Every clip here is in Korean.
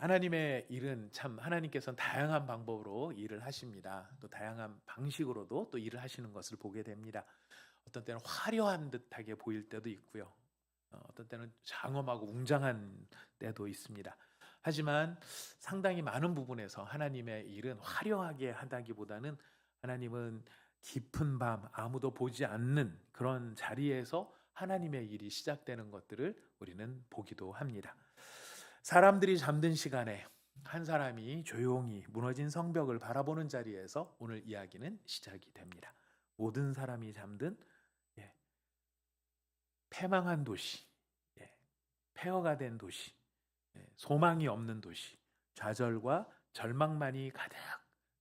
하나님의 일은 참 하나님께서는 다양한 방법으로 일을 하십니다. 또 다양한 방식으로도 또 일을 하시는 것을 보게 됩니다. 어떤 때는 화려한 듯하게 보일 때도 있고요. 어떤 때는 장엄하고 웅장한 때도 있습니다. 하지만 상당히 많은 부분에서 하나님의 일은 화려하게 하다기보다는 하나님은 깊은 밤 아무도 보지 않는 그런 자리에서 하나님의 일이 시작되는 것들을 우리는 보기도 합니다. 사람들이 잠든 시간에 한 사람이 조용히 무너진 성벽을 바라보는 자리에서 오늘 이야기는 시작이 됩니다. 모든 사람이 잠든 예, 패망한 도시, 예, 폐허가 된 도시, 소망이 없는 도시, 좌절과 절망만이 가득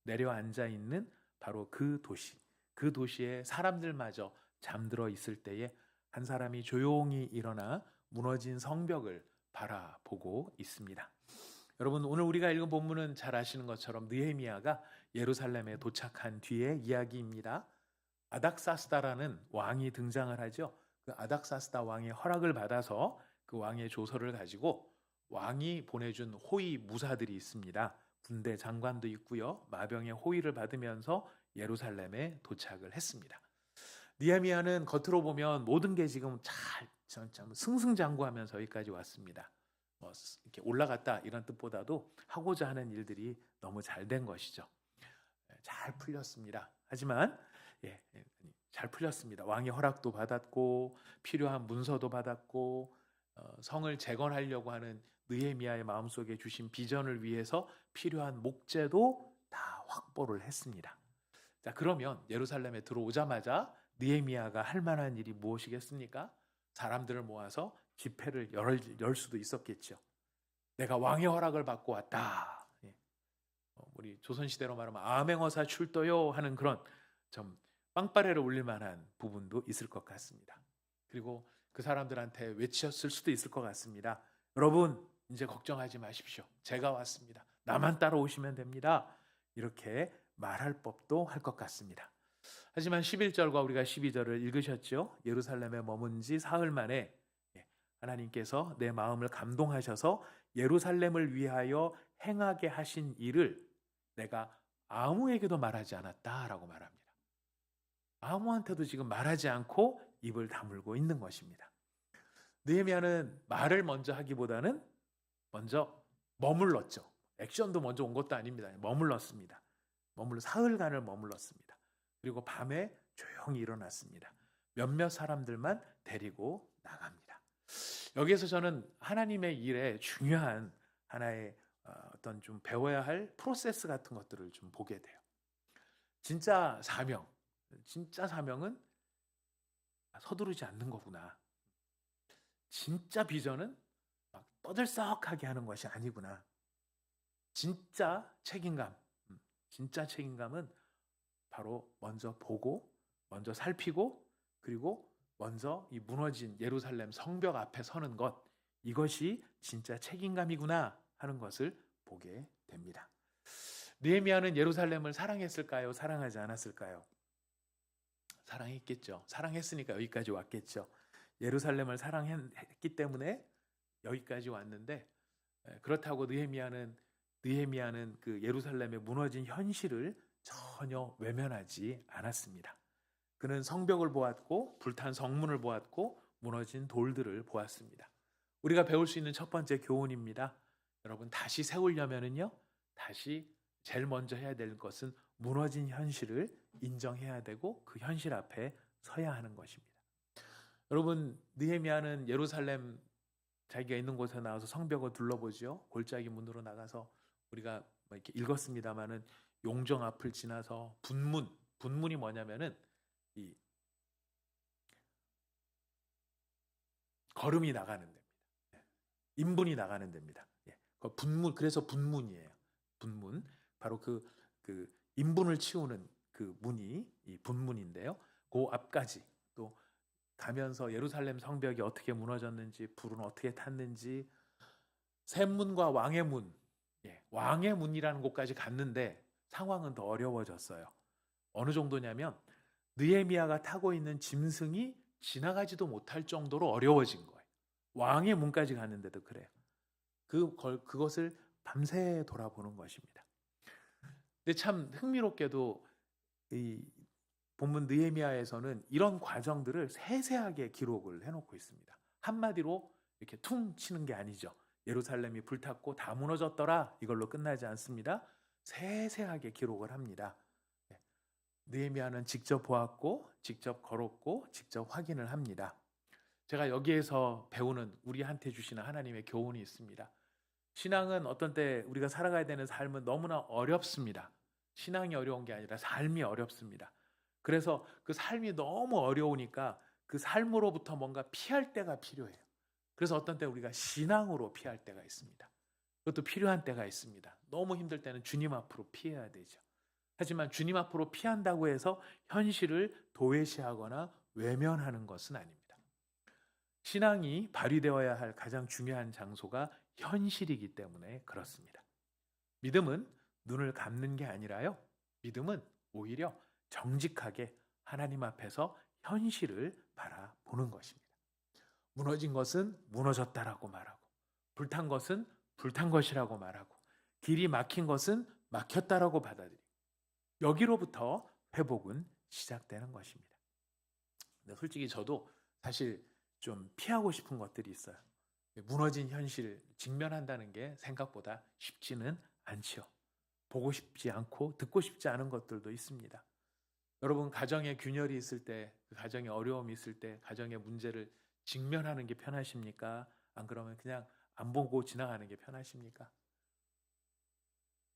내려앉아 있는 바로 그 도시, 그 도시에 사람들마저 잠들어 있을 때에 한 사람이 조용히 일어나 무너진 성벽을 바라보고 있습니다. 여러분, 오늘 우리가 읽은 본문은 잘 아시는 것처럼 느헤미야가 예루살렘에 도착한 뒤의 이야기입니다. 아닥사스다라는 왕이 등장을 하죠. 그 아닥사스다 왕의 허락을 받아서 그 왕의 조서를 가지고 왕이 보내준 호위 무사들이 있습니다. 군대 장관도 있고요. 마병의 호위를 받으면서 예루살렘에 도착을 했습니다. 느헤미야는 겉으로 보면 모든 게 지금 잘 승승장구하면서 여기까지 왔습니다. 이렇게 올라갔다 이런 뜻보다도 하고자 하는 일들이 너무 잘 된 것이죠. 잘 풀렸습니다. 하지만 잘 풀렸습니다. 왕의 허락도 받았고 필요한 문서도 받았고 성을 재건하려고 하는 느헤미야의 마음속에 주신 비전을 위해서 필요한 목재도 다 확보를 했습니다. 자, 그러면 예루살렘에 들어오자마자 느헤미야가 할 만한 일이 무엇이겠습니까? 사람들을 모아서 집회를 열 수도 있었겠죠. 내가 왕의 허락을 받고 왔다. 우리 조선시대로 말하면 암행어사 출도요 하는 그런 좀 빵빠레를 울릴 만한 부분도 있을 것 같습니다. 그리고 그 사람들한테 외쳤을 수도 있을 것 같습니다. 여러분, 이제 걱정하지 마십시오. 제가 왔습니다. 나만 따라오시면 됩니다. 이렇게 말할 법도 할 것 같습니다. 하지만 11절과 우리가 12절을 읽으셨죠? 예루살렘에 머문 지 사흘 만에 하나님께서 내 마음을 감동하셔서 예루살렘을 위하여 행하게 하신 일을 내가 아무에게도 말하지 않았다라고 말합니다. 아무한테도 지금 말하지 않고 입을 다물고 있는 것입니다. 느헤미야는 말을 먼저 하기보다는 먼저 머물렀죠. 액션도 먼저 온 것도 아닙니다. 머물렀습니다. 사흘간을 머물렀습니다. 그리고 밤에 조용히 일어났습니다. 몇몇 사람들만 데리고 나갑니다. 여기에서 저는 하나님의 일에 중요한 하나의 어떤 좀 배워야 할 프로세스 같은 것들을 좀 보게 돼요. 진짜 사명은 서두르지 않는 거구나. 진짜 비전은 막 떠들썩하게 하는 것이 아니구나. 진짜 책임감은 바로 먼저 보고, 먼저 살피고, 그리고 먼저 이 무너진 예루살렘 성벽 앞에 서는 것, 이것이 진짜 책임감이구나 하는 것을 보게 됩니다. 느헤미야는 예루살렘을 사랑했을까요? 사랑하지 않았을까요? 사랑했겠죠. 사랑했으니까 여기까지 왔겠죠. 예루살렘을 사랑했기 때문에 여기까지 왔는데, 그렇다고 느헤미야는 그 예루살렘의 무너진 현실을 전혀 외면하지 않았습니다. 그는 성벽을 보았고 불탄 성문을 보았고 무너진 돌들을 보았습니다. 우리가 배울 수 있는 첫 번째 교훈입니다. 여러분, 다시 세우려면은요, 다시 제일 먼저 해야 될 것은 무너진 현실을 인정해야 되고 그 현실 앞에 서야 하는 것입니다. 여러분, 느헤미야는 예루살렘 자기가 있는 곳에 나와서 성벽을 둘러보죠. 골짜기 문으로 나가서 우리가 이렇게 읽었습니다마는 용정 앞을 지나서 분문이 뭐냐면은 이 걸음이 나가는 데입니다. 인분이 나가는 데입니다. 그래서 분문이에요. 분문. 바로 그 인분을 치우는 그 문이 이 분문인데요. 그 앞까지 또 가면서 예루살렘 성벽이 어떻게 무너졌는지, 불은 어떻게 탔는지, 샘문과 왕의 문, 왕의 문이라는 곳까지 갔는데 상황은 더 어려워졌어요. 어느 정도냐면 느헤미야가 타고 있는 짐승이 지나가지도 못할 정도로 어려워진 거예요. 왕의 문까지 갔는데도 그래요. 그것을 밤새 돌아보는 것입니다. 근데 참 흥미롭게도 이 본문 느헤미야에서는 이런 과정들을 세세하게 기록을 해놓고 있습니다. 한마디로 이렇게 퉁 치는 게 아니죠. 예루살렘이 불탔고 다 무너졌더라 이걸로 끝나지 않습니다. 세세하게 기록을 합니다. 느헤미야는 직접 보았고 직접 걸었고 직접 확인을 합니다. 제가 여기에서 배우는 우리한테 주시는 하나님의 교훈이 있습니다. 신앙은 어떤 때 우리가 살아가야 되는 삶은 너무나 어렵습니다. 신앙이 어려운 게 아니라 삶이 어렵습니다. 그래서 그 삶이 너무 어려우니까 그 삶으로부터 뭔가 피할 때가 필요해요. 그래서 어떤 때 우리가 신앙으로 피할 때가 있습니다. 그것도 필요한 때가 있습니다. 너무 힘들 때는 주님 앞으로 피해야 되죠. 하지만 주님 앞으로 피한다고 해서 현실을 도외시하거나 외면하는 것은 아닙니다. 신앙이 발휘되어야 할 가장 중요한 장소가 현실이기 때문에 그렇습니다. 믿음은 눈을 감는 게 아니라요. 믿음은 오히려 정직하게 하나님 앞에서 현실을 바라보는 것입니다. 무너진 것은 무너졌다라고 말하고, 불탄 것은 불탄 것이라고 말하고, 길이 막힌 것은 막혔다라고 받아들이고, 여기로부터 회복은 시작되는 것입니다. 근데 솔직히 저도 사실 좀 피하고 싶은 것들이 있어요. 무너진 현실 직면한다는 게 생각보다 쉽지는 않죠. 보고 싶지 않고 듣고 싶지 않은 것들도 있습니다. 여러분 가정에 균열이 있을 때, 가정에 어려움이 있을 때, 가정의 문제를 직면하는 게 편하십니까? 안 그러면 그냥 안 보고 지나가는 게 편하십니까?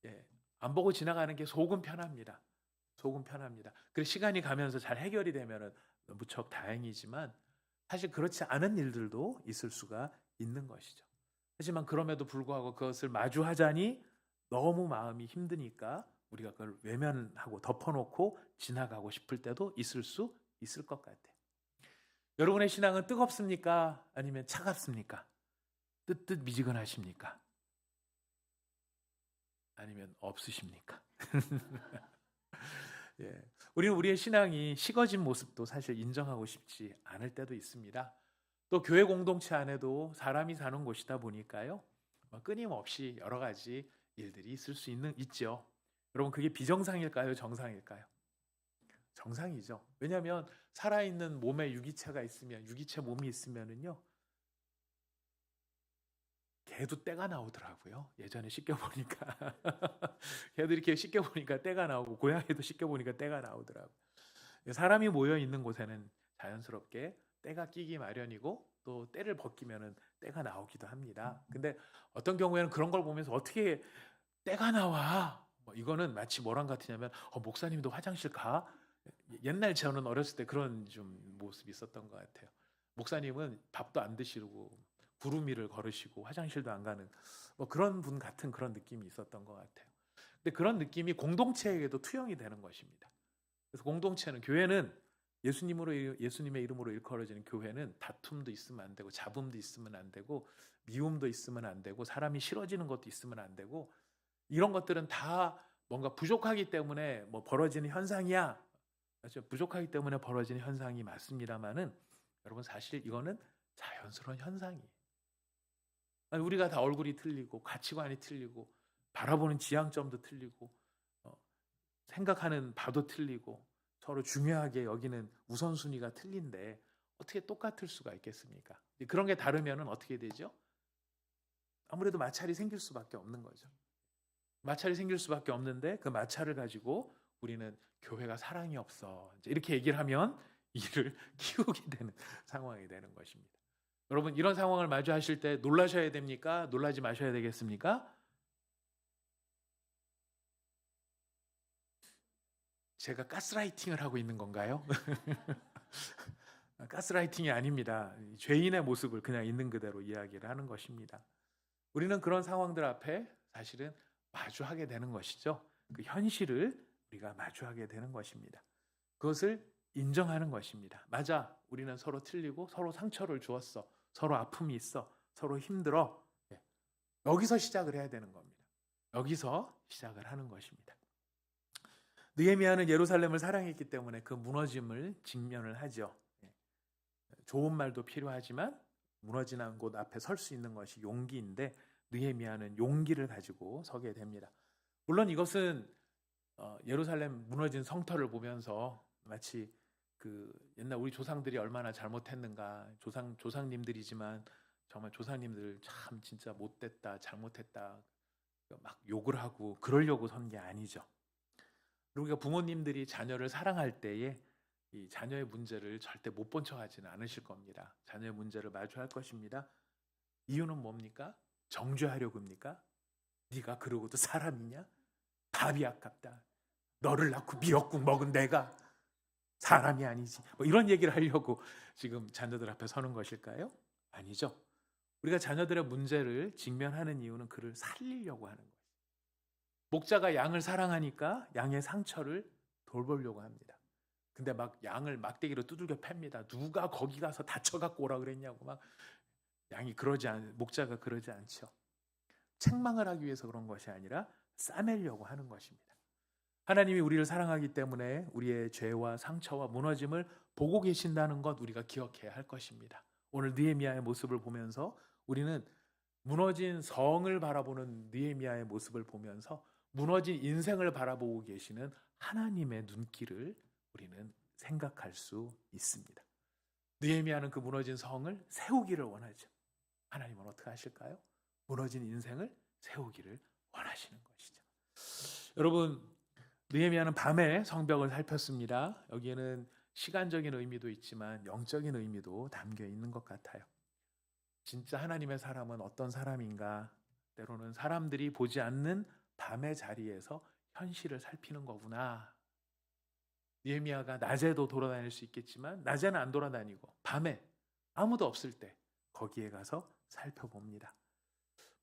예, 안 보고 지나가는 게 속은 편합니다. 속은 편합니다. 그래서 시간이 가면서 잘 해결이 되면은 무척 다행이지만 사실 그렇지 않은 일들도 있을 수가 있는 것이죠. 하지만 그럼에도 불구하고 그것을 마주하자니 너무 마음이 힘드니까 우리가 그걸 외면하고 덮어놓고 지나가고 싶을 때도 있을 수 있을 것 같아요. 여러분의 신앙은 뜨겁습니까? 아니면 차갑습니까? 뜨뜻미지근하십니까? 아니면 없으십니까? 예. 우리는 우리의 신앙이 식어진 모습도 사실 인정하고 싶지 않을 때도 있습니다. 또 교회 공동체 안에도 사람이 사는 곳이다 보니까요. 끊임없이 여러 가지 일들이 있을 수 있죠. 여러분 그게 비정상일까요? 정상일까요? 정상이죠. 왜냐하면 살아있는 몸에 유기체가 있으면, 유기체 몸이 있으면은요. 개도 때가 나오더라고요. 예전에 씻겨보니까. 개도 이렇게 씻겨보니까 때가 나오고, 고양이도 씻겨보니까 때가 나오더라고요. 사람이 모여있는 곳에는 자연스럽게 때가 끼기 마련이고, 또 때를 벗기면은 때가 나오기도 합니다. 근데 어떤 경우에는 그런 걸 보면서 어떻게 때가 나와? 이거는 마치 뭐랑 같으냐면, 목사님도 화장실 가? 옛날 저는 어렸을 때 그런 좀 모습이 있었던 것 같아요. 목사님은 밥도 안 드시고, 구름 위를 걸으시고 화장실도 안 가는 그런 분 같은 그런 느낌이 있었던 것 같아요. 근데 그런 느낌이 공동체에게도 투영이 되는 것입니다. 그래서 공동체는, 교회는 예수님의 이름으로 일컬어지는 교회는 다툼도 있으면 안 되고, 잡음도 있으면 안 되고, 미움도 있으면 안 되고, 사람이 싫어지는 것도 있으면 안 되고, 이런 것들은 다 뭔가 부족하기 때문에 벌어지는 현상이야. 부족하기 때문에 벌어지는 현상이 맞습니다만은 여러분 사실 이거는 자연스러운 현상이에요. 우리가 다 얼굴이 틀리고 가치관이 틀리고 바라보는 지향점도 틀리고 생각하는 바도 틀리고 서로 중요하게 여기는 우선순위가 틀린데 어떻게 똑같을 수가 있겠습니까? 그런 게 다르면 어떻게 되죠? 아무래도 마찰이 생길 수밖에 없는 거죠. 마찰이 생길 수밖에 없는데 그 마찰을 가지고 우리는 교회가 사랑이 없어 이렇게 얘기를 하면 이를 키우게 되는 상황이 되는 것입니다. 여러분 이런 상황을 마주하실 때 놀라셔야 됩니까? 놀라지 마셔야 되겠습니까? 제가 가스라이팅을 하고 있는 건가요? 가스라이팅이 아닙니다. 죄인의 모습을 그냥 있는 그대로 이야기를 하는 것입니다. 우리는 그런 상황들 앞에 사실은 마주하게 되는 것이죠. 그 현실을 우리가 마주하게 되는 것입니다. 그것을 인정하는 것입니다. 맞아, 우리는 서로 틀리고 서로 상처를 주었어. 서로 아픔이 있어. 서로 힘들어. 여기서 시작을 해야 되는 겁니다. 여기서 시작을 하는 것입니다. 느헤미야는 예루살렘을 사랑했기 때문에 그 무너짐을 직면을 하죠. 좋은 말도 필요하지만 무너지는 곳 앞에 설 수 있는 것이 용기인데 느헤미야는 용기를 가지고 서게 됩니다. 물론 이것은 예루살렘 무너진 성터를 보면서 마치 그 옛날 우리 조상들이 얼마나 잘못했는가, 조상님들이지만 정말 조상님들 참 진짜 못됐다, 잘못했다 막 욕을 하고 그러려고 선 게 아니죠. 우리가 부모님들이 자녀를 사랑할 때에 이 자녀의 문제를 절대 못 본 척하지는 않으실 겁니다. 자녀의 문제를 마주할 것입니다. 이유는 뭡니까? 정죄하려고 합니까? 네가 그러고도 사람이냐? 밥이 아깝다. 너를 낳고 미역국 먹은 내가 사람이 아니지. 뭐 이런 얘기를 하려고 지금 자녀들 앞에 서는 것일까요? 아니죠. 우리가 자녀들의 문제를 직면하는 이유는 그를 살리려고 하는 거예요. 목자가 양을 사랑하니까 양의 상처를 돌보려고 합니다. 근데 막 양을 막대기로 두들겨 팹니다. 누가 거기 가서 다쳐갖고 오라 그랬냐고 막 목자가 그러지 않죠. 책망을 하기 위해서 그런 것이 아니라 싸매려고 하는 것입니다. 하나님이 우리를 사랑하기 때문에 우리의 죄와 상처와 무너짐을 보고 계신다는 것 우리가 기억해야 할 것입니다. 오늘 느헤미야의 모습을 보면서 우리는 무너진 성을 바라보는 느헤미야의 모습을 보면서 무너진 인생을 바라보고 계시는 하나님의 눈길을 우리는 생각할 수 있습니다. 느헤미야는 그 무너진 성을 세우기를 원하죠. 하나님은 어떻게 하실까요? 무너진 인생을 세우기를 원하시는 것이죠. 여러분, 느헤미야는 밤에 성벽을 살폈습니다. 여기에는 시간적인 의미도 있지만 영적인 의미도 담겨 있는 것 같아요. 진짜 하나님의 사람은 어떤 사람인가? 때로는 사람들이 보지 않는 밤의 자리에서 현실을 살피는 거구나. 느헤미야가 낮에도 돌아다닐 수 있겠지만 낮에는 안 돌아다니고 밤에 아무도 없을 때 거기에 가서 살펴봅니다.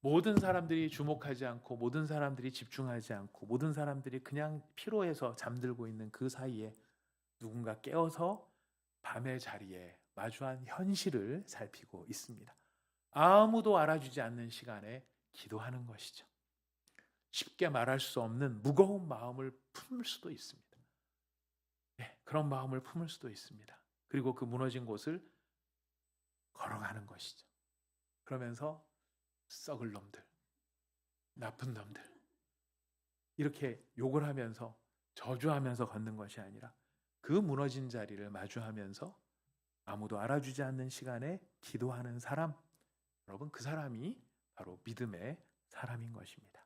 모든 사람들이 주목하지 않고 모든 사람들이 집중하지 않고 모든 사람들이 그냥 피로해서 잠들고 있는 그 사이에 누군가 깨어서 밤의 자리에 마주한 현실을 살피고 있습니다. 아무도 알아주지 않는 시간에 기도하는 것이죠. 쉽게 말할 수 없는 무거운 마음을 품을 수도 있습니다. 그런 마음을 품을 수도 있습니다. 그리고 그 무너진 곳을 걸어가는 것이죠. 그러면서 썩을 놈들, 나쁜 놈들 이렇게 욕을 하면서 저주하면서 걷는 것이 아니라 그 무너진 자리를 마주하면서 아무도 알아주지 않는 시간에 기도하는 사람, 여러분 그 사람이 바로 믿음의 사람인 것입니다.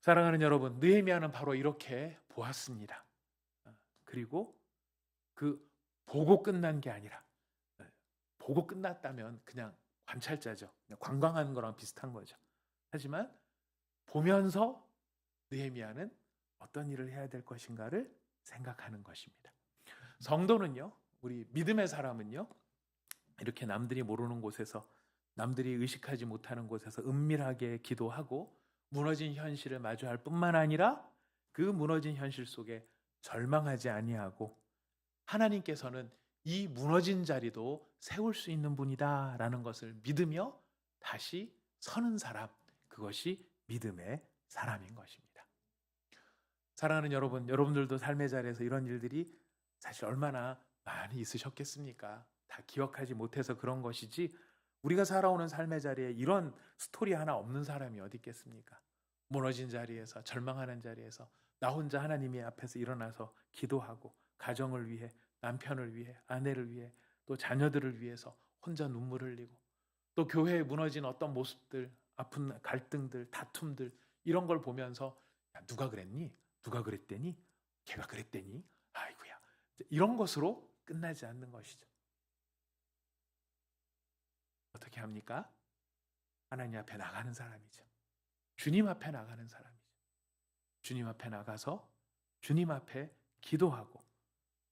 사랑하는 여러분, 느헤미야는 바로 이렇게 보았습니다. 그리고 그 보고 끝난 게 아니라 보고 끝났다면 그냥 관찰자죠. 그냥 관광하는 거랑 비슷한 거죠. 하지만 보면서 느헤미야는 어떤 일을 해야 될 것인가를 생각하는 것입니다. 성도는요, 우리 믿음의 사람은요, 이렇게 남들이 모르는 곳에서 남들이 의식하지 못하는 곳에서 은밀하게 기도하고 무너진 현실을 마주할 뿐만 아니라 그 무너진 현실 속에 절망하지 아니하고 하나님께서는 이 무너진 자리도 세울 수 있는 분이다라는 것을 믿으며 다시 서는 사람, 그것이 믿음의 사람인 것입니다. 사랑하는 여러분, 여러분들도 삶의 자리에서 이런 일들이 사실 얼마나 많이 있으셨겠습니까? 다 기억하지 못해서 그런 것이지 우리가 살아오는 삶의 자리에 이런 스토리 하나 없는 사람이 어디 있겠습니까? 무너진 자리에서, 절망하는 자리에서 나 혼자 하나님의 앞에서 일어나서 기도하고 가정을 위해, 남편을 위해, 아내를 위해, 또 자녀들을 위해서 혼자 눈물 흘리고 또 교회에 무너진 어떤 모습들, 아픈 갈등들, 다툼들 이런 걸 보면서 야, 누가 그랬니? 누가 그랬대니? 걔가 그랬대니? 아이고야. 이런 것으로 끝나지 않는 것이죠. 어떻게 합니까? 하나님 앞에 나가는 사람이죠. 주님 앞에 나가는 사람이죠. 주님 앞에 나가서 주님 앞에 기도하고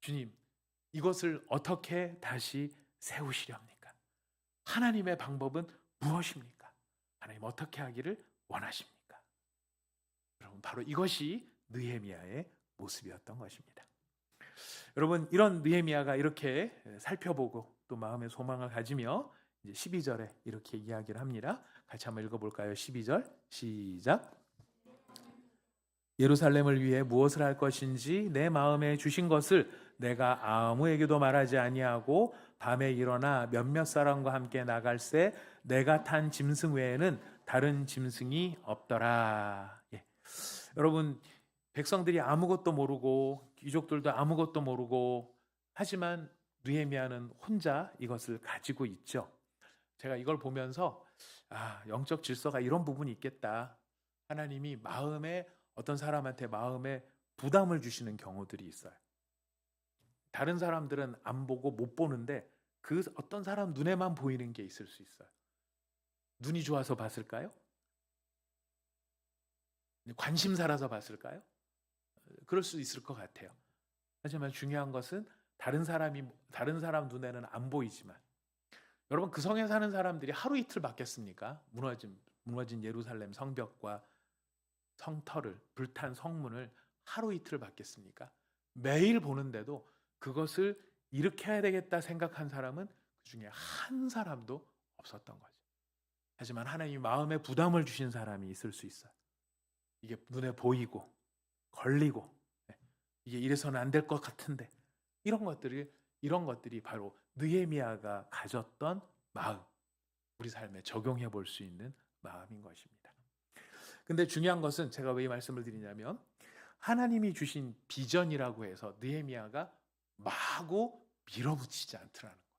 주님, 이것을 어떻게 다시 세우시렵니까? 하나님의 방법은 무엇입니까? 하나님 어떻게 하기를 원하십니까? 여러분, 바로 이것이 느헤미야의 모습이었던 것입니다. 여러분, 이런 느헤미야가 이렇게 살펴보고 또 마음의 소망을 가지며 이제 12절에 이렇게 이야기를 합니다. 같이 한번 읽어볼까요? 12절 시작. 예루살렘을 위해 무엇을 할 것인지 내 마음에 주신 것을 내가 아무에게도 말하지 아니하고 밤에 일어나 몇몇 사람과 함께 나갈새 내가 탄 짐승 외에는 다른 짐승이 없더라. 예. 여러분, 백성들이 아무것도 모르고 귀족들도 아무것도 모르고 하지만 느헤미야는 혼자 이것을 가지고 있죠. 제가 이걸 보면서 영적 질서가 이런 부분이 있겠다. 하나님이 마음에 어떤 사람한테 마음에 부담을 주시는 경우들이 있어요. 다른 사람들은 안 보고 못 보는데 그 어떤 사람 눈에만 보이는 게 있을 수 있어요. 눈이 좋아서 봤을까요? 관심사라서 봤을까요? 그럴 수 있을 것 같아요. 하지만 중요한 것은 다른 사람 눈에는 안 보이지만 여러분, 그 성에 사는 사람들이 하루 이틀 받겠습니까? 무너진 예루살렘 성벽과 성터를, 불탄 성문을 하루 이틀 받겠습니까? 매일 보는데도 그것을 일으켜야 되겠다 생각한 사람은 그 중에 한 사람도 없었던 거죠. 하지만 하나님이 마음에 부담을 주신 사람이 있을 수 있어요. 이게 눈에 보이고 걸리고 이게 이래서는 안 될 것 같은데 이런 것들이 바로 느헤미야가 가졌던 마음, 우리 삶에 적용해 볼 수 있는 마음인 것입니다. 근데 중요한 것은 제가 왜 이 말씀을 드리냐면 하나님이 주신 비전이라고 해서 느헤미야가 마구 밀어붙이지 않더라는 거예요.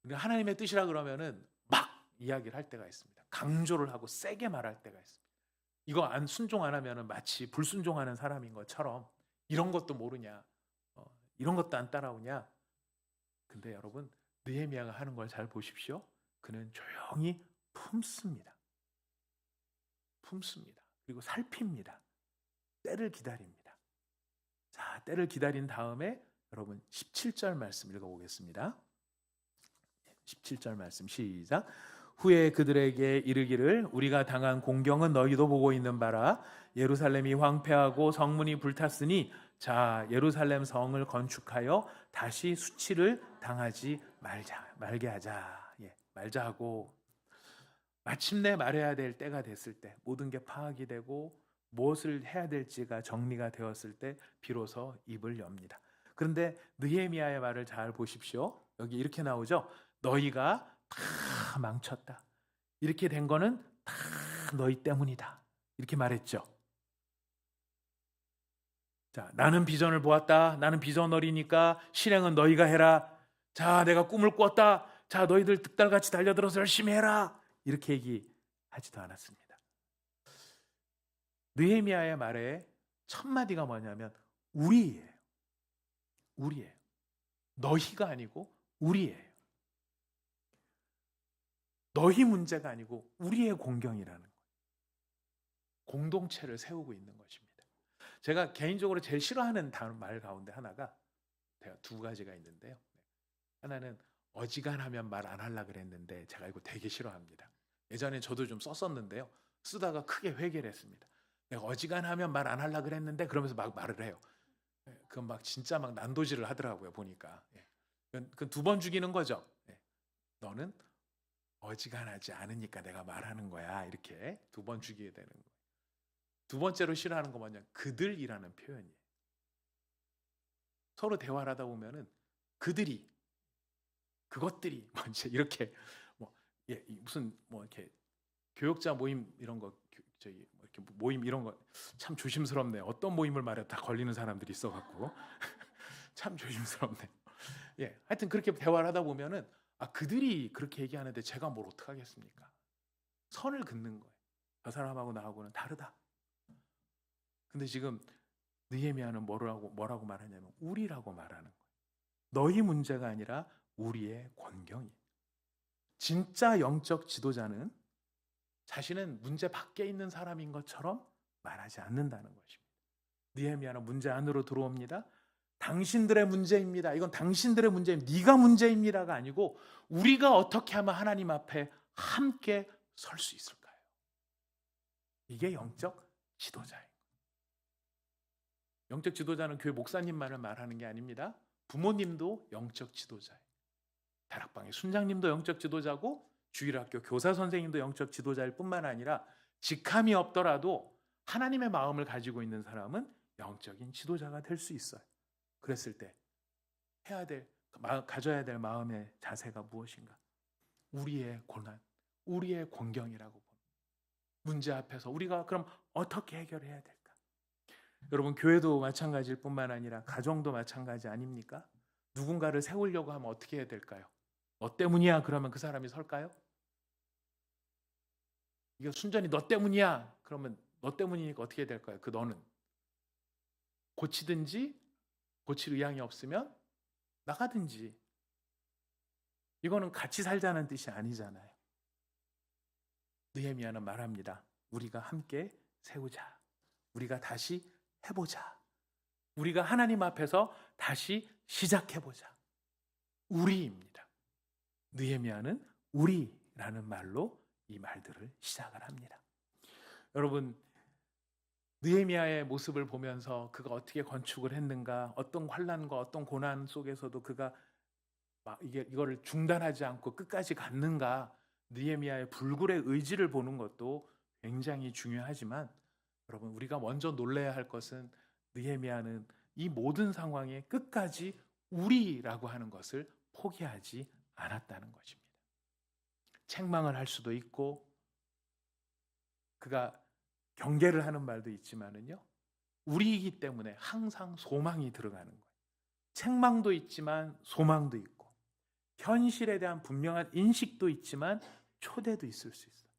그러니까 하나님의 뜻이라 그러면은 막 이야기를 할 때가 있습니다. 강조를 하고 세게 말할 때가 있습니다. 이거 순종 안 하면은 마치 불순종하는 사람인 것처럼 이런 것도 모르냐, 이런 것도 안 따라오냐. 근데 여러분, 느헤미야가 하는 걸 잘 보십시오. 그는 조용히 품습니다. 그리고 살핍니다. 때를 기다립니다. 자, 때를 기다린 다음에 여러분 17절 말씀 읽어보겠습니다. 17절 말씀 시작. 후에 그들에게 이르기를 우리가 당한 공경은 너희도 보고 있는 바라. 예루살렘이 황폐하고 성문이 불탔으니 자, 예루살렘 성을 건축하여 다시 수치를 당하지 말게 하자. 말자 하고 마침내 말해야 될 때가 됐을 때, 모든 게 파악이 되고 무엇을 해야 될지가 정리가 되었을 때 비로소 입을 엽니다. 그런데 느헤미야의 말을 잘 보십시오. 여기 이렇게 나오죠. 너희가 다 망쳤다. 이렇게 된 거는 다 너희 때문이다. 이렇게 말했죠. 자, 나는 비전을 보았다. 나는 비전어리니까 실행은 너희가 해라. 자, 내가 꿈을 꿨다. 자, 너희들 득달같이 달려들어서 열심히 해라. 이렇게 얘기하지도 않았습니다. 느헤미야의 말에 첫 마디가 뭐냐면 우리예요. 너희가 아니고 우리예요. 너희 문제가 아니고 우리의 공경이라는 거예요. 공동체를 세우고 있는 것입니다. 제가 개인적으로 제일 싫어하는 말 가운데 하나가 두 가지가 있는데요. 하나는 어지간하면 말 안 하려고 그랬는데 제가 이거 되게 싫어합니다. 예전에 저도 좀 썼었는데요. 쓰다가 크게 회개를 했습니다. 내가 어지간하면 말 안 하려고 그랬는데 그러면서 막 말을 해요. 그건 막 진짜 막 난도질을 하더라고요. 보니까. 그 두 번 죽이는 거죠. 너는 어지간하지 않으니까 내가 말하는 거야. 이렇게 두 번 죽이게 되는 거예요. 두 번째로 싫어하는 거 뭐냐? 그들이라는 표현이에요. 서로 대화를 하다 보면은 그것들이 뭔지 이렇게 무슨 이렇게 교역자 모임 이런 거 이렇게 모임 이런 거 참 조심스럽네. 어떤 모임을 말해도 다 걸리는 사람들이 있어갖고 참 조심스럽네. 하여튼 그렇게 대화를 하다 보면은 그들이 그렇게 얘기하는데 제가 뭘 어떡하겠습니까? 선을 긋는 거예요. 저 사람하고 나하고는 다르다. 근데 지금 느헤미야는 뭐라고 말하냐면 우리라고 말하는 거예요. 너희 문제가 아니라 우리의 권경이. 진짜 영적 지도자는 자신은 문제 밖에 있는 사람인 것처럼 말하지 않는다는 것입니다. 느헤미야는 문제 안으로 들어옵니다. 당신들의 문제입니다. 이건 당신들의 문제입니다. 네가 문제입니다가 아니고 우리가 어떻게 하면 하나님 앞에 함께 설 수 있을까요? 이게 영적 지도자예요. 영적 지도자는 교회 목사님만을 말하는 게 아닙니다. 부모님도 영적 지도자예요. 다락방의 순장님도 영적 지도자고 주일학교 교사 선생님도 영적 지도자일 뿐만 아니라 직함이 없더라도 하나님의 마음을 가지고 있는 사람은 영적인 지도자가 될 수 있어요. 그랬을 때 가져야 될 마음의 자세가 무엇인가? 우리의 고난, 우리의 공경이라고 봅니다. 문제 앞에서 우리가 그럼 어떻게 해결해야 될까? 여러분, 교회도 마찬가지일 뿐만 아니라 가정도 마찬가지 아닙니까? 누군가를 세우려고 하면 어떻게 해야 될까요? 너 때문이야 그러면 그 사람이 설까요? 이거 순전히 너 때문이야 그러면 너 때문이니까 어떻게 해야 될까요? 그 너는 고치든지 고칠 의향이 없으면 나가든지. 이거는 같이 살자는 뜻이 아니잖아요. 느헤미야는 말합니다. 우리가 함께 세우자. 우리가 다시 해보자. 우리가 하나님 앞에서 다시 시작해보자. 우리입니다. 느헤미야는 우리라는 말로 이 말들을 시작을 합니다. 여러분, 느헤미야의 모습을 보면서 그가 어떻게 건축을 했는가, 어떤 환난과 어떤 고난 속에서도 그가 이거를 중단하지 않고 끝까지 갔는가, 느헤미야의 불굴의 의지를 보는 것도 굉장히 중요하지만, 여러분, 우리가 먼저 놀라야 할 것은 느헤미야는 이 모든 상황에 끝까지 우리라고 하는 것을 포기하지 않았다는 것입니다. 책망을 할 수도 있고 그가 경계를 하는 말도 있지만은요, 우리이기 때문에 항상 소망이 들어가는 거예요. 책망도 있지만 소망도 있고, 현실에 대한 분명한 인식도 있지만 초대도 있을 수 있어요.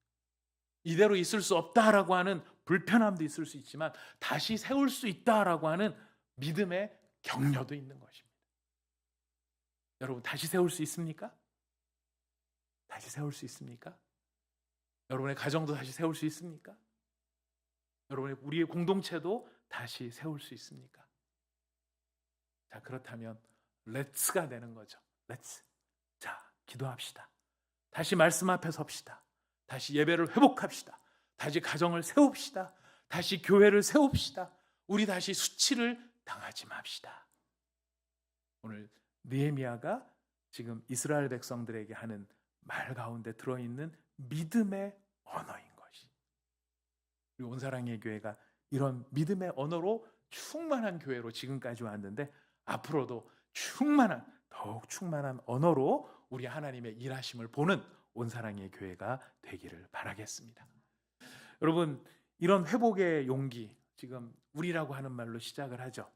이대로 있을 수 없다라고 하는 불편함도 있을 수 있지만 다시 세울 수 있다라고 하는 믿음의 격려도 있는 것입니다. 여러분, 다시 세울 수 있습니까? 다시 세울 수 있습니까? 여러분의 가정도 다시 세울 수 있습니까? 여러분의 우리의 공동체도 다시 세울 수 있습니까? 자, 그렇다면 렛츠가 되는 거죠. 렛츠. 자, 기도합시다. 다시 말씀 앞에 섭시다. 다시 예배를 회복합시다. 다시 가정을 세웁시다. 다시 교회를 세웁시다. 우리 다시 수치를 당하지 맙시다. 오늘 느헤미야가 지금 이스라엘 백성들에게 하는 말 가운데 들어있는 믿음의 언어인 것이, 우리 온사랑의 교회가 이런 믿음의 언어로 충만한 교회로 지금까지 왔는데, 앞으로도 더욱 충만한 언어로 우리 하나님의 일하심을 보는 온사랑의 교회가 되기를 바라겠습니다. 여러분, 이런 회복의 용기, 지금 우리라고 하는 말로 시작을 하죠.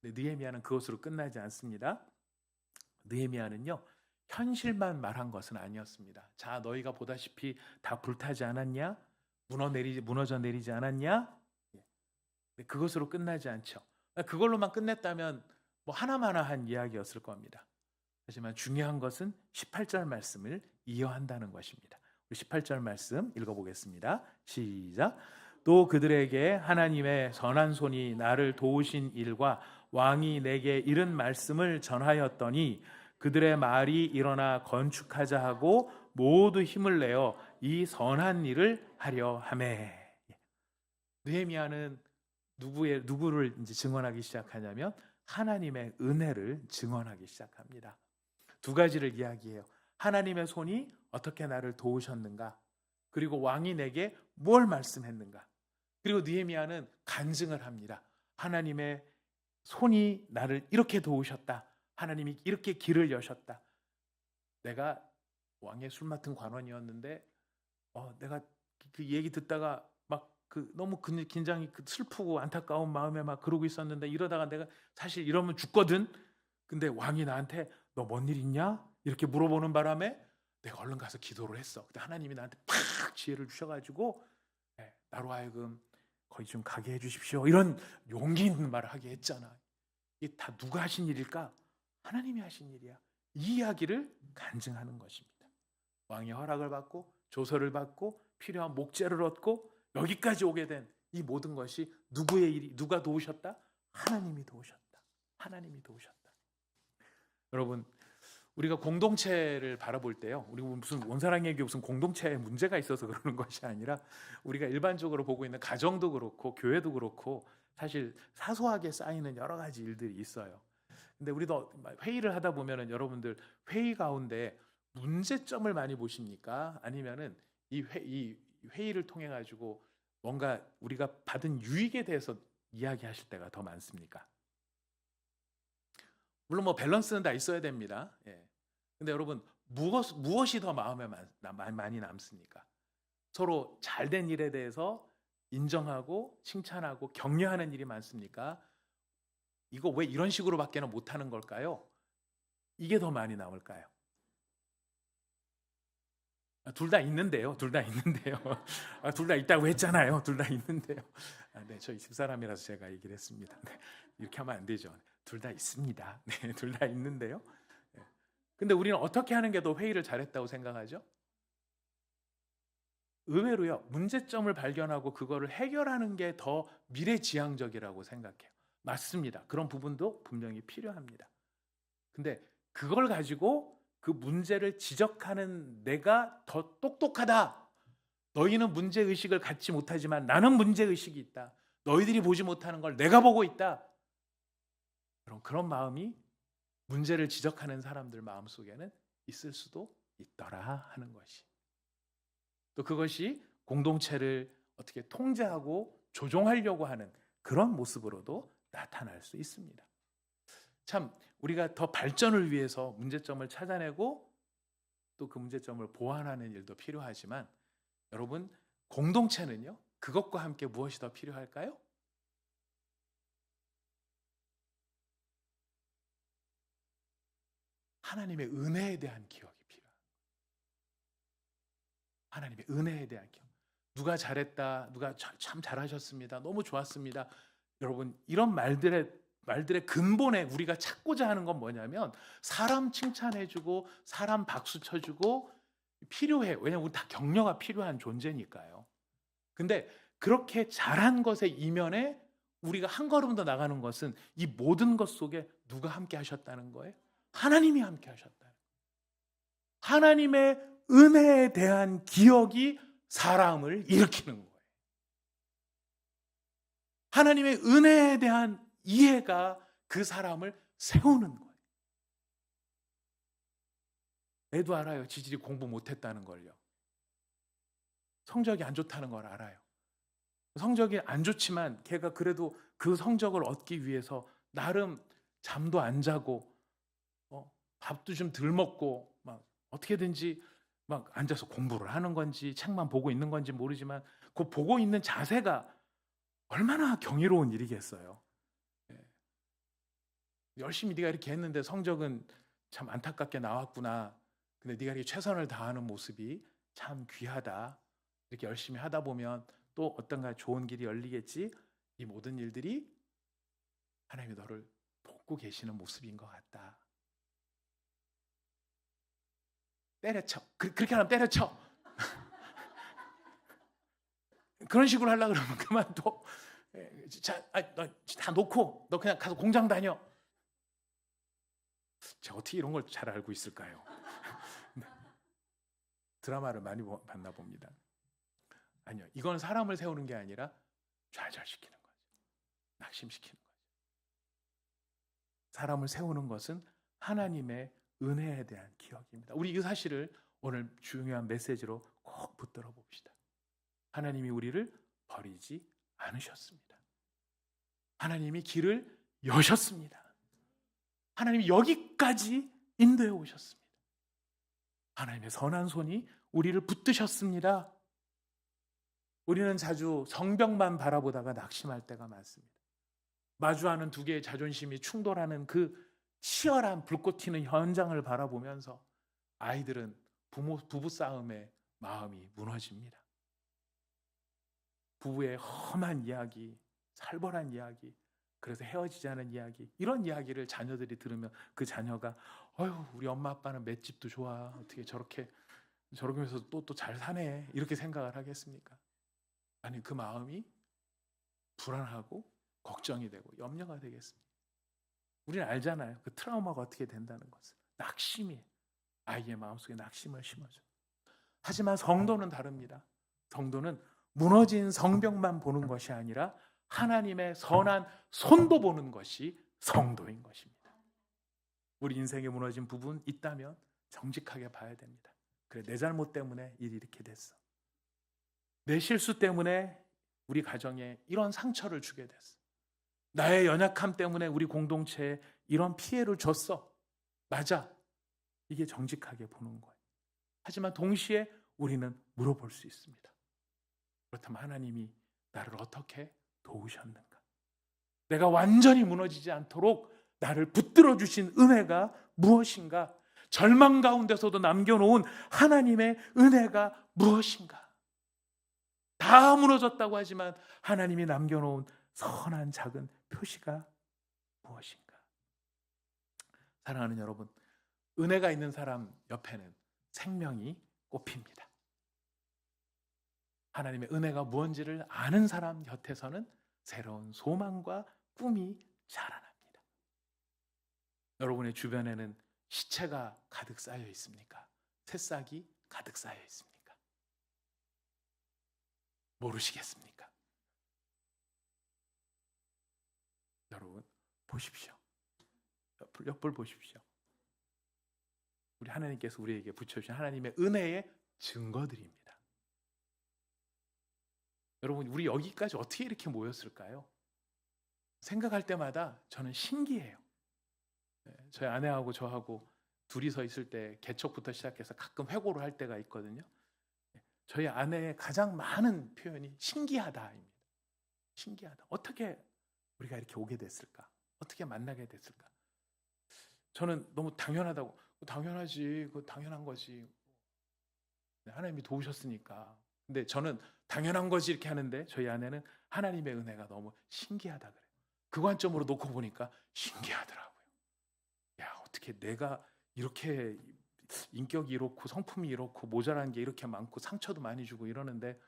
느헤미야는 그것으로 끝나지 않습니다. 느헤미야는요, 현실만 말한 것은 아니었습니다. 자, 너희가 보다시피 다 불타지 않았냐? 무너져 내리지 않았냐? 그것으로 끝나지 않죠. 그걸로만 끝냈다면 뭐 하나마나한 이야기였을 겁니다. 하지만 중요한 것은 18절 말씀을 이어한다는 것입니다. 우리 18절 말씀 읽어보겠습니다. 시작. 또 그들에게 하나님의 선한 손이 나를 도우신 일과 왕이 내게 이른 말씀을 전하였더니 그들의 말이 일어나 건축하자 하고 모두 힘을 내어 이 선한 일을 하려 하매. 느헤미야는 누구를 이제 증언하기 시작하냐면 하나님의 은혜를 증언하기 시작합니다. 두 가지를 이야기해요. 하나님의 손이 어떻게 나를 도우셨는가, 그리고 왕이 내게 뭘 말씀했는가. 그리고 느헤미야는 간증을 합니다. 하나님의 손이 나를 이렇게 도우셨다. 하나님이 이렇게 길을 여셨다. 내가 왕의 술 맡은 관원이었는데 내가 그 얘기 듣다가 막 너무 긴장이 슬프고 안타까운 마음에 막 그러고 있었는데, 이러다가 내가 사실 이러면 죽거든. 근데 왕이 나한테 너 뭔 일 있냐? 이렇게 물어보는 바람에 내가 얼른 가서 기도를 했어. 근데 하나님이 나한테 팍 지혜를 주셔가지고 나로 하여금 거기 좀 가게 해주십시오. 이런 용기 있는 말을 하게 했잖아. 이게 다 누가 하신 일일까? 하나님이 하신 일이야. 이 이야기를 간증하는 것입니다. 왕의 허락을 받고 조서를 받고 필요한 목재를 얻고 여기까지 오게 된 이 모든 것이 누구의 일이, 누가 도우셨다? 하나님이 도우셨다. 하나님이 도우셨다. 여러분, 우리가 공동체를 바라볼 때요, 우리 무슨 온사랑의 교회 무슨 공동체에 문제가 있어서 그러는 것이 아니라 우리가 일반적으로 보고 있는 가정도 그렇고 교회도 그렇고 사실 사소하게 쌓이는 여러 가지 일들이 있어요. 근데 우리도 회의를 하다 보면은 여러분들 회의 가운데 문제점을 많이 보십니까? 아니면은 이 회의를 통해 가지고 뭔가 우리가 받은 유익에 대해서 이야기하실 때가 더 많습니까? 물론 뭐 밸런스는 다 있어야 됩니다. 근데 여러분, 무엇이 더 마음에 많이 남습니까? 서로 잘된 일에 대해서 인정하고 칭찬하고 격려하는 일이 많습니까? 이거 왜 이런 식으로밖에는 못하는 걸까요? 이게 더 많이 남을까요? 둘 다 있는데요. 둘 다 있는데요. 둘 다 있다고 했잖아요. 둘 다 있는데요. 네, 저희 집사람이라서 제가 얘기를 했습니다. 네, 이렇게 하면 안 되죠. 둘 다 있습니다. 네, 둘 다 있는데요. 네. 근데 우리는 어떻게 하는 게 더 회의를 잘했다고 생각하죠? 의외로요, 문제점을 발견하고 그거를 해결하는 게 더 미래지향적이라고 생각해요. 맞습니다. 그런 부분도 분명히 필요합니다. 근데 그걸 가지고 그 문제를 지적하는 내가 더 똑똑하다. 너희는 문제의식을 갖지 못하지만 나는 문제의식이 있다. 너희들이 보지 못하는 걸 내가 보고 있다. 그런 마음이 문제를 지적하는 사람들 마음속에는 있을 수도 있더라 하는 것이. 또 그것이 공동체를 어떻게 통제하고 조종하려고 하는 그런 모습으로도 나타날 수 있습니다. 참 우리가 더 발전을 위해서 문제점을 찾아내고 또 그 문제점을 보완하는 일도 필요하지만 여러분, 공동체는요, 그것과 함께 무엇이 더 필요할까요? 하나님의 은혜에 대한 기억이 필요합니다. 하나님의 은혜에 대한 기억. 누가 잘했다, 누가 참 잘하셨습니다, 너무 좋았습니다. 여러분, 이런 말들의 근본에 우리가 찾고자 하는 건 뭐냐면 사람 칭찬해주고 사람 박수 쳐주고 필요해. 왜냐하면 우리 다 격려가 필요한 존재니까요. 근데 그렇게 잘한 것의 이면에 우리가 한 걸음 더 나가는 것은 이 모든 것 속에 누가 함께 하셨다는 거예요? 하나님이 함께 하셨다는 거예요. 하나님의 은혜에 대한 기억이 사람을 일으키는 거예요. 하나님의 은혜에 대한 이해가 그 사람을 세우는 거예요. 애도 알아요. 지질이 공부 못했다는 걸요. 성적이 안 좋다는 걸 알아요. 성적이 안 좋지만 걔가 그래도 그 성적을 얻기 위해서 나름 잠도 안 자고 밥도 좀 덜 먹고 막 어떻게든지 막 앉아서 공부를 하는 건지 책만 보고 있는 건지 모르지만 그 보고 있는 자세가 얼마나 경이로운 일이겠어요. 열심히 네가 이렇게 했는데 성적은 참 안타깝게 나왔구나. 근데 네가 이렇게 최선을 다하는 모습이 참 귀하다. 이렇게 열심히 하다 보면 또 어떤가 좋은 길이 열리겠지. 이 모든 일들이 하나님이 너를 돕고 계시는 모습인 것 같다. 때려쳐. 그렇게 하면 때려쳐. 그런 식으로 하려고 그러면 그만둬. 다 놓고 너 그냥 가서 공장 다녀. 제가 어떻게 이런 걸 잘 알고 있을까요? 드라마를 많이 봤나 봅니다. 아니요, 이건 사람을 세우는 게 아니라 좌절시키는 거죠. 낙심시키는 거죠. 사람을 세우는 것은 하나님의 은혜에 대한 기억입니다. 우리 이 사실을 오늘 중요한 메시지로 꼭 붙들어 봅시다. 하나님이 우리를 버리지 않으셨습니다. 하나님이 길을 여셨습니다. 하나님이 여기까지 인도해 오셨습니다. 하나님의 선한 손이 우리를 붙드셨습니다. 우리는 자주 성벽만 바라보다가 낙심할 때가 많습니다. 마주하는 두 개의 자존심이 충돌하는 그 치열한 불꽃 튀는 현장을 바라보면서 아이들은 부부 싸움에 마음이 무너집니다. 부부의 험한 이야기, 살벌한 이야기, 그래서 헤어지자는 이야기, 이런 이야기를 자녀들이 들으면 그 자녀가 어휴, 우리 엄마 아빠는 맷집도 좋아, 어떻게 저렇게 하면서 또 잘 사네, 이렇게 생각을 하겠습니까? 아니, 그 마음이 불안하고 걱정이 되고 염려가 되겠습니다. 우리는 알잖아요. 그 트라우마가 어떻게 된다는 것을. 낙심이 아이의 마음속에 낙심을 심어줘. 하지만 성도는 다릅니다. 성도는 무너진 성벽만 보는 것이 아니라 하나님의 선한 손도 보는 것이 성도인 것입니다. 우리 인생에 무너진 부분 있다면 정직하게 봐야 됩니다. 그래, 내 잘못 때문에 일이 이렇게 됐어. 내 실수 때문에 우리 가정에 이런 상처를 주게 됐어. 나의 연약함 때문에 우리 공동체에 이런 피해를 줬어. 맞아. 이게 정직하게 보는 거예요. 하지만 동시에 우리는 물어볼 수 있습니다. 그렇다면 하나님이 나를 어떻게 도우셨는가? 내가 완전히 무너지지 않도록 나를 붙들어 주신 은혜가 무엇인가? 절망 가운데서도 남겨놓은 하나님의 은혜가 무엇인가? 다 무너졌다고 하지만 하나님이 남겨놓은 선한 작은 표시가 무엇인가? 사랑하는 여러분, 은혜가 있는 사람 옆에는 생명이 꼽힙니다. 하나님의 은혜가 무엇인지를 아는 사람 곁에서는 새로운 소망과 꿈이 자라납니다. 여러분의 주변에는 시체가 가득 쌓여 있습니까? 새싹이 가득 쌓여 있습니까? 모르시겠습니까? 여러분 보십시오. 옆을 보십시오. 우리 하나님께서 우리에게 붙여주신 하나님의 은혜의 증거들입니다. 여러분, 우리 여기까지 어떻게 이렇게 모였을까요? 생각할 때마다 저는 신기해요. 저희 아내하고 저하고 둘이 서 있을 때 개척부터 시작해서 가끔 회고를 할 때가 있거든요. 저희 아내의 가장 많은 표현이 신기하다입니다. 신기하다. 어떻게 우리가 이렇게 오게 됐을까? 어떻게 만나게 됐을까? 저는 너무 당연하다고, 당연하지, 그거 당연한 거지. 하나님이 도우셨으니까. 근데 저는 당연한 거지 이렇게 하는데 저희 아내는 하나님의 은혜가 너무 신기하다 그래요. 그 관점으로 놓고 보니까 신기하더라고요. 야, 어떻게 내가 이렇게 인격이 이렇고 성품이 이렇고 모자란 게 이렇게 많고 상처도 많이 주고 이러는데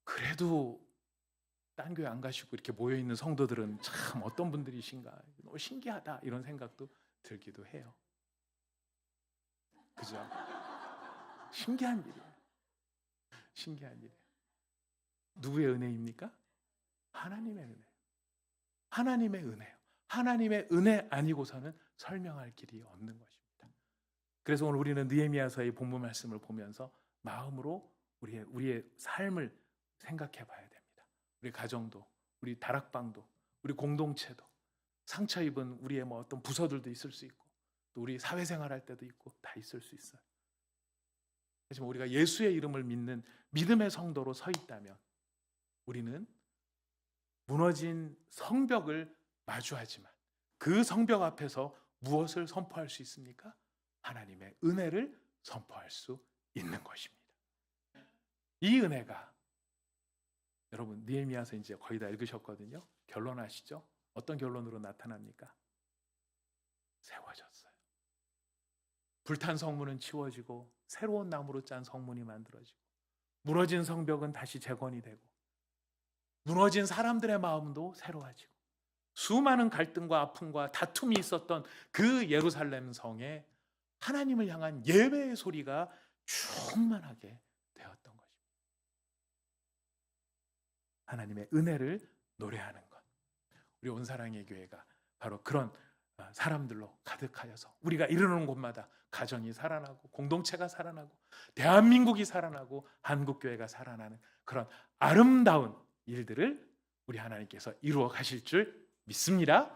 그래도 딴 교회 안 가시고 이렇게 모여있는 성도들은 참 어떤 분들이신가, 너무 신기하다 이런 생각도 들기도 해요. 그죠? 신기한 일이에요. 신기한 일이에요. 누구의 은혜입니까? 하나님의 은혜. 하나님의 은혜요. 하나님의 은혜 아니고서는 설명할 길이 없는 것입니다. 그래서 오늘 우리는 느헤미야서의 본문 말씀을 보면서 마음으로 우리의 삶을 생각해 봐야 됩니다. 우리 가정도, 우리 다락방도, 우리 공동체도, 상처 입은 우리의 어떤 부서들도 있을 수 있고, 또 우리 사회생활할 때도 있고 다 있을 수 있어요. 하지만 우리가 예수의 이름을 믿는 믿음의 성도로 서 있다면 우리는 무너진 성벽을 마주하지만 그 성벽 앞에서 무엇을 선포할 수 있습니까? 하나님의 은혜를 선포할 수 있는 것입니다. 이 은혜가 여러분 느헤미야서 이제 거의 다 읽으셨거든요. 결론 아시죠? 어떤 결론으로 나타납니까? 세워졌어요. 불탄 성문은 치워지고 새로운 나무로 짠 성문이 만들어지고 무너진 성벽은 다시 재건이 되고 무너진 사람들의 마음도 새로워지고 수많은 갈등과 아픔과 다툼이 있었던 그 예루살렘 성에 하나님을 향한 예배의 소리가 충만하게 되었던 것입니다. 하나님의 은혜를 노래하는 것. 우리 온사랑의 교회가 바로 그런 사람들로 가득하여서 우리가 이르는 곳마다 가정이 살아나고 공동체가 살아나고 대한민국이 살아나고 한국교회가 살아나는 그런 아름다운 일들을 우리 하나님께서 이루어 가실 줄 믿습니다.